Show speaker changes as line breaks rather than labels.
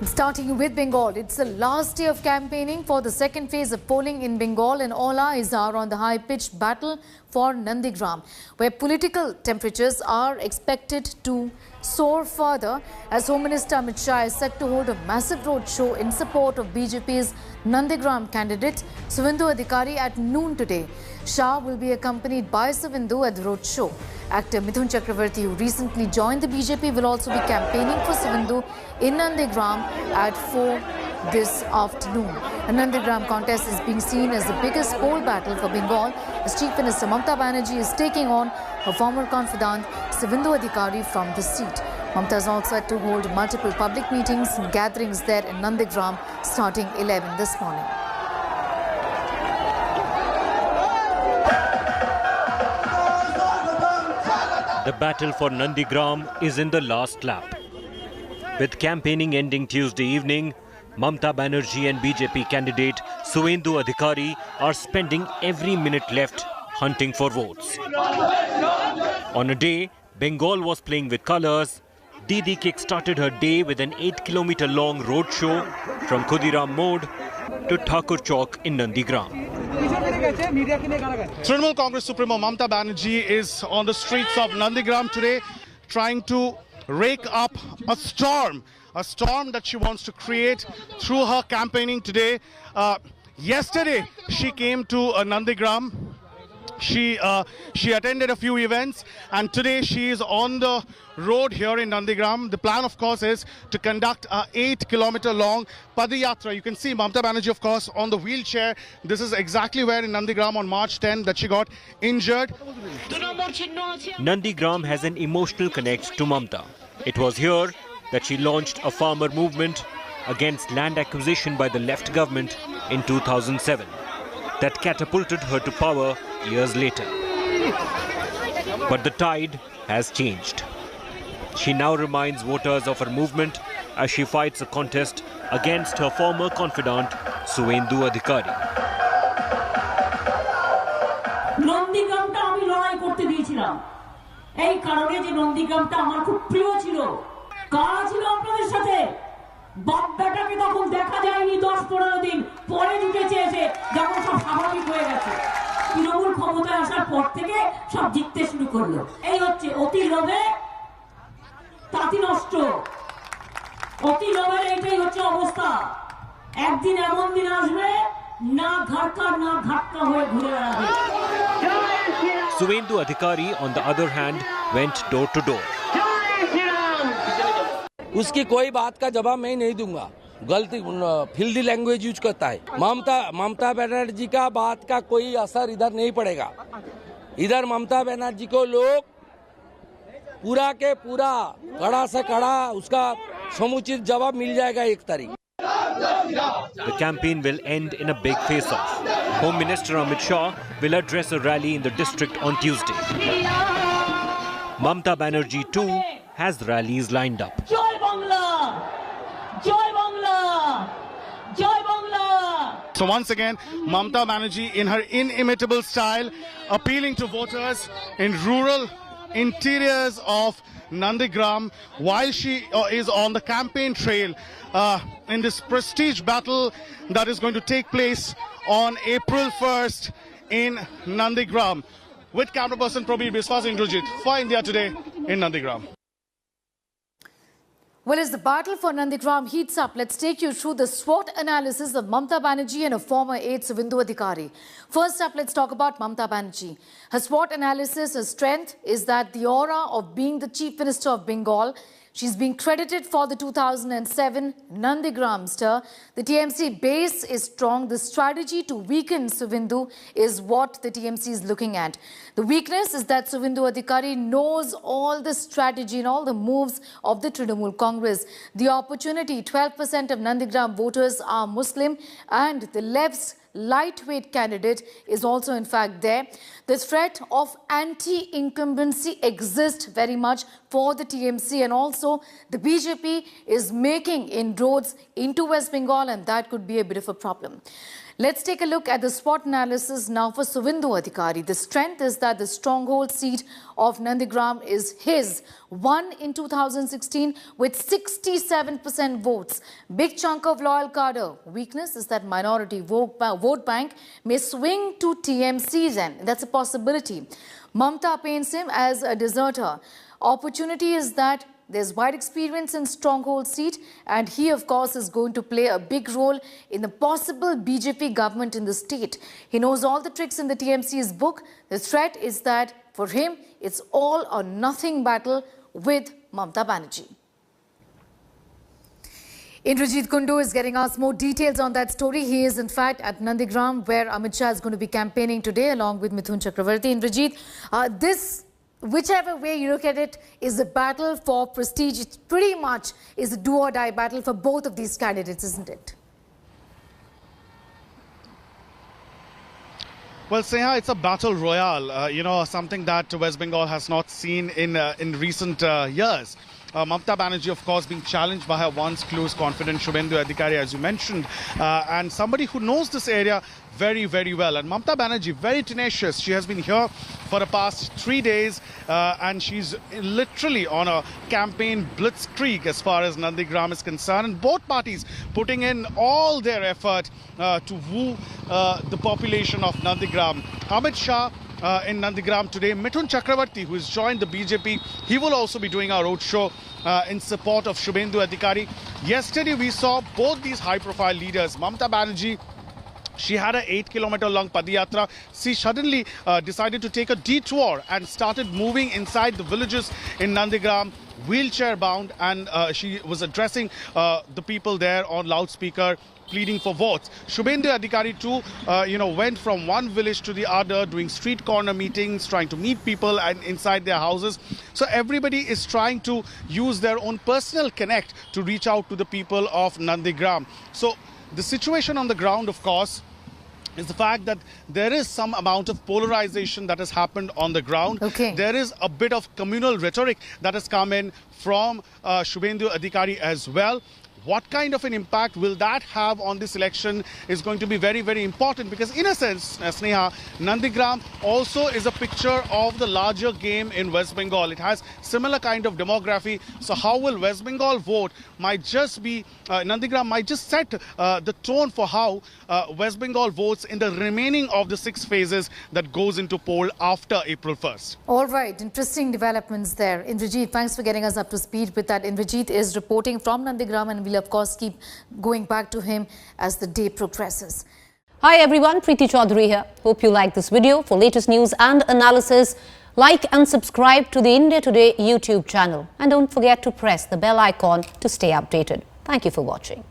Starting with Bengal, it's the last day of campaigning for the second phase of polling in Bengal, and all eyes are on the high-pitched battle for Nandigram, where political temperatures are expected to soar further as Home Minister Amit Shah is set to hold a massive roadshow in support of BJP's Nandigram candidate Suvendu Adhikari at noon today. Shah will be accompanied by Suvendu at the roadshow. Actor Mithun Chakravarti, who recently joined the BJP, will also be campaigning for Suvendu in Nandigram at 4 this afternoon. A Nandigram contest is being seen as the biggest poll battle for Bengal, as Chief Minister Mamata Banerjee is taking on her former confidant Suvendu Adhikari from the seat. Mamata is also set to hold multiple public meetings and gatherings there in Nandigram starting 11 this morning.
The battle for Nandigram is in the last lap. With campaigning ending Tuesday evening, Mamata Banerjee and BJP candidate Suvendu Adhikari are spending every minute left hunting for votes. On a day Bengal was playing with colours, Didi kick-started her day with an 8-kilometre-long roadshow from Khudiram Mode to Thakur Chowk in Nandigram.
Trinamool Congress Supremo Mamata Banerjee is on the streets of Nandigram today, trying to rake up a storm that she wants to create through her campaigning today. Yesterday, she came to Nandigram. She attended a few events, and today she is on the road here in Nandigram. The plan, of course, is to conduct a 8-kilometre-long Padayatra. You can see Mamata Banerjee, of course, on the wheelchair. This is exactly where in Nandigram on March 10 that she got injured.
Nandigram has an emotional connect to Mamata. It was here that she launched a farmer movement against land acquisition by the left government in 2007 that catapulted her to power years later. But the tide has changed. She now reminds voters of her movement as she fights a contest against her former confidant Suvendu Adhikari.
নন্দীগ্রামটা আমি লড়াই করতে দিয়েছিলাম এই কারণে যে নন্দীগ্রামটা আমার খুব প্রিয় ছিল। কারা ছিল আপনাদের সাথে? বাপটাকে তখন দেখা যায়নি 10-15 দিন পরে জুটেছে এসে যখন সব স্বাভাবিক হয়ে গেছে। তৃণমূল ক্ষমতায় আসার পর থেকে সব জিততে শুরু করলো। এই হচ্ছে অতি লোভে তাঁতি নষ্ট। অতি লোভের এইটাই হচ্ছে অবস্থা। একদিন এমন দিন আসবে না ঘাটকা না ঘাটকা হয়ে ঘুরে বেড়াবে।
Suvendu Adhikari, on the other hand, went door to door.
उसकी कोई बात का जवाब मैं नहीं दूंगा। गलती फिल्दी लैंग्वेज यूज करता है। ममता बनर्जी का बात का कोई असर इधर नहीं पड़ेगा। इधर ममता बनर्जी को लोग पूरा के पूरा कड़ा से कड़ा उसका समुचित जवाब मिल जाएगा 1 तारीख।
The campaign will end in a big face-off. Home Minister Amit Shah will address a rally in the district on Tuesday. Mamata Banerjee too has rallies lined up.
Joy Bangla, Joy Bangla, Joy Bangla.
So once again, Mamata Banerjee, in her inimitable style, appealing to voters in rural interiors of Nandigram while she is on the campaign trail in this prestige battle that is going to take place on April 1st in Nandigram. With camera person Prabir Biswas Indrajit for India Today in Nandigram.
Well, as the battle for Nandigram heats up, let's take you through the SWOT analysis of Mamata Banerjee and her former aide Suvendu Adhikari. First up, let's talk about Mamata Banerjee. Her SWOT analysis, her strength is that the aura of being the Chief Minister of Bengal. She's been credited for the 2007 Nandigram stir. The TMC base is strong. The strategy to weaken Suvendu is what the TMC is looking at. The weakness is that Suvendu Adhikari knows all the strategy and all the moves of the Trinamool Congress. The opportunity, 12% of Nandigram voters are Muslim, and the left's lightweight candidate is also in fact there. The threat of anti-incumbency exists very much for the TMC, and also the BJP is making inroads into West Bengal, and that could be a bit of a problem. Let's take a look at the SWOT analysis now for Suvendu Adhikari. The strength is that the stronghold seat of Nandigram is his, won in 2016 with 67% votes. Big chunk of loyal cadre. Weakness is that minority vote bank may swing to TMC then. That's a possibility. Mamata paints him as a deserter. Opportunity is that there's wide experience in stronghold seat, and he, of course, is going to play a big role in the possible BJP government in the state. He knows all the tricks in the TMC's book. The threat is that for him, it's all or nothing battle with Mamata Banerjee. Indrajit Kundu is getting us more details on that story. He is, in fact, at Nandigram, where Amit Shah is going to be campaigning today, along with Mithun Chakravarti. Indrajit, this, whichever way you look at it, is a battle for prestige. It pretty much is a do-or-die battle for both of these candidates, isn't it?
Well, Sneha, it's a battle royale, something that West Bengal has not seen in recent years. Mamata Banerjee, of course, being challenged by her once close confidant Suvendu Adhikari, as you mentioned, and somebody who knows this area very, very well. And Mamata Banerjee, very tenacious. She has been here for the past 3 days, and she's literally on a campaign blitzkrieg as far as Nandigram is concerned. And both parties putting in all their effort to woo the population of Nandigram. Amit Shah in Nandigram today. Mithun Chakravarti, who has joined the BJP, he will also be doing a roadshow in support of Suvendu Adhikari. Yesterday, we saw both these high-profile leaders. Mamata Banerjee, she had an 8-kilometer-long padiyatra. She suddenly decided to take a detour and started moving inside the villages in Nandigram, wheelchair-bound, and she was addressing the people there on loudspeaker, pleading for votes. Suvendu Adhikari too, went from one village to the other, doing street corner meetings, trying to meet people and inside their houses. So everybody is trying to use their own personal connect to reach out to the people of Nandigram. So the situation on the ground, of course, is the fact that there is some amount of polarization that has happened on the ground.
Okay.
There is a bit of communal rhetoric that has come in from Suvendu Adhikari as well. What kind of an impact will that have on this election is going to be very, very important, because in a sense, Sneha, Nandigram also is a picture of the larger game in West Bengal. It has similar kind of demography. So how will West Bengal vote might just be, Nandigram might just set the tone for how West Bengal votes in the remaining of the 6 phases that goes into poll after April 1st.
All right, interesting developments there. Indrajit, thanks for getting us up to speed with that. Indrajit is reporting from Nandigram, and we'll of course keep going back to him as the day progresses.
Hi everyone, Preeti Chaudhary here. Hope you like this video. For latest news and analysis, like and subscribe to the India Today YouTube channel. And don't forget to press the bell icon to stay updated. Thank you for watching.